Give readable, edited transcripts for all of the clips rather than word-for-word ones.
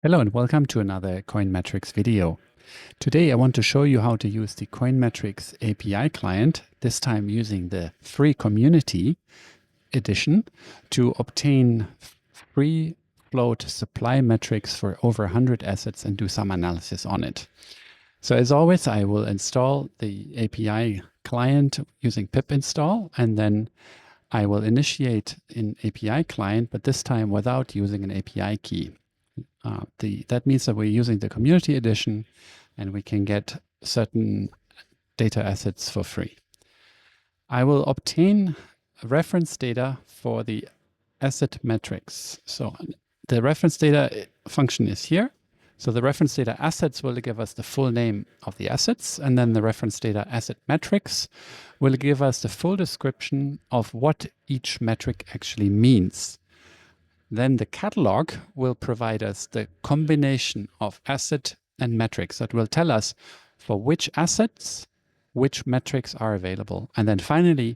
Hello and welcome to another CoinMetrics video. Today I want to show you how to use the CoinMetrics API client, this time using the free community edition, to obtain free float supply metrics for over 100 assets and do some analysis on it. So as always, I will install the API client using pip install, and then I will initiate an API client, but this time without using an API key. That means that we're using the community edition and we can get certain data assets for free. I will obtain reference data for the asset metrics. So the reference data function is here. So the reference data assets will give us the full name of the assets, and then the reference data asset metrics will give us the full description of what each metric actually means. Then the catalog will provide us the combination of asset and metrics that will tell us for which assets, which metrics are available. And then finally,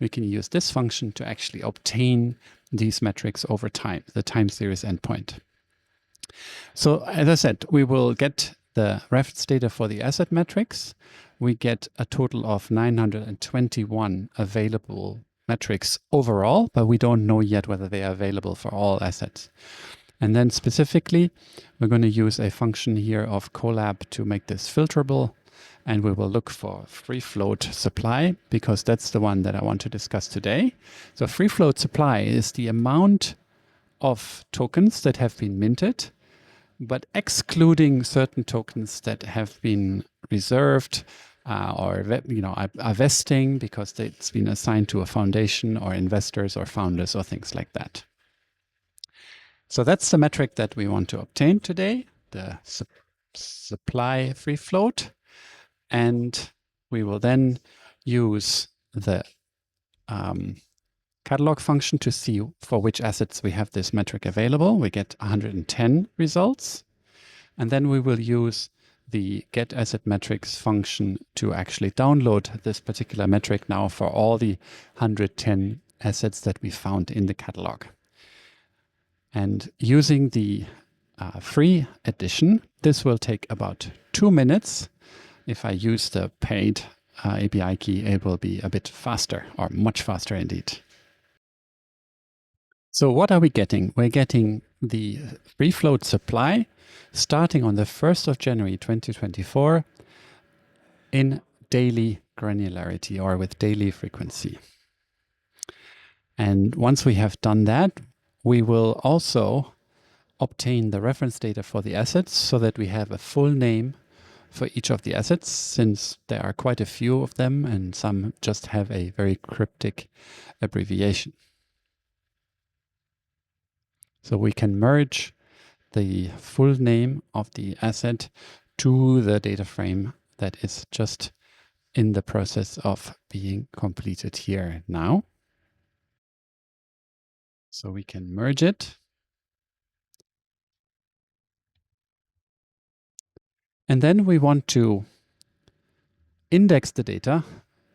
we can use this function to actually obtain these metrics over time, the time series endpoint. So as I said, we will get the reference data for the asset metrics. We get a total of 921 available metrics overall, but we don't know yet whether they are available for all assets. And then specifically, we're going to use a function here of Colab to make this filterable, and we will look for free float supply because that's the one that I want to discuss today. So free float supply is the amount of tokens that have been minted, but excluding certain tokens that have been reserved or are vesting because it's been assigned to a foundation or investors or founders or things like that. So that's the metric that we want to obtain today, the supply free float. And we will then use the catalog function to see for which assets we have this metric available. We get 110 results. And then we will use the get asset metrics function to actually download this particular metric now for all the 110 assets that we found in the catalog. And using the free edition, this will take about 2 minutes. If I use the paid API key, it will be a bit faster, or much faster indeed. So what are we getting? We're getting the free float supply starting on the 1st of January 2024 in daily granularity or with daily frequency. And once we have done that, we will also obtain the reference data for the assets so that we have a full name for each of the assets, since there are quite a few of them and some just have a very cryptic abbreviation. So we can merge the full name of the asset to the data frame that is just in the process of being completed here now. So we can merge it. And then we want to index the data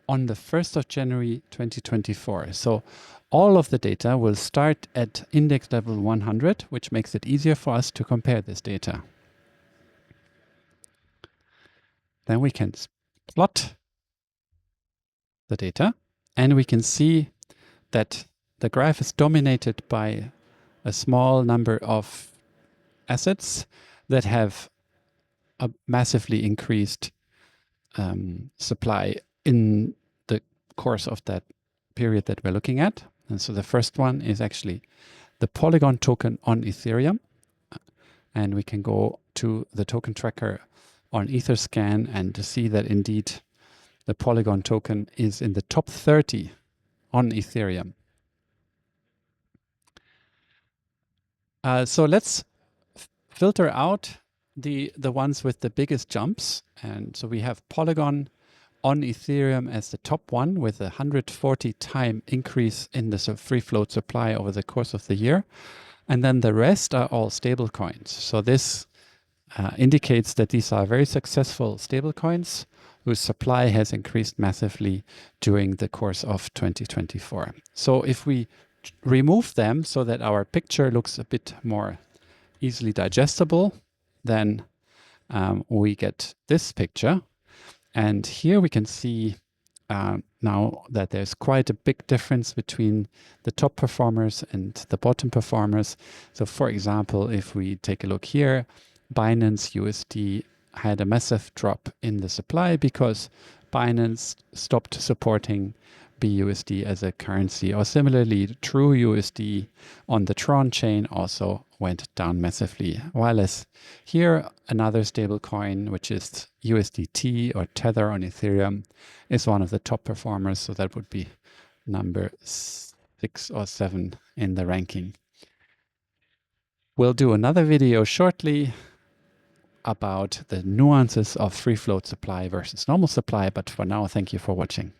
on the 1st of January 2024. So all of the data will start at index level 100, which makes it easier for us to compare this data. Then we can plot the data, and we can see that the graph is dominated by a small number of assets that have a massively increased supply in the course of that period that we're looking at. And so the first one is actually the Polygon token on Ethereum. And we can go to the token tracker on Etherscan and to see that indeed the Polygon token is in the top 30 on Ethereum. So let's filter out the ones with the biggest jumps. And so we have Polygon on Ethereum as the top one with a 140 time increase in the free float supply over the course of the year. And then the rest are all stablecoins. So this indicates that these are very successful stablecoins whose supply has increased massively during the course of 2024. So if we remove them so that our picture looks a bit more easily digestible, then we get this picture. And here we can see now that there's quite a big difference between the top performers and the bottom performers. So for example, if we take a look here, Binance USD had a massive drop in the supply because Binance stopped supporting BUSD as a currency. Or similarly, True USD on the Tron chain also went down massively. While as here, another stablecoin, which is USDT or Tether on Ethereum, is one of the top performers. So that would be number 6 or 7 in the ranking. We'll do another video shortly about the nuances of free float supply versus normal supply. But for now, thank you for watching.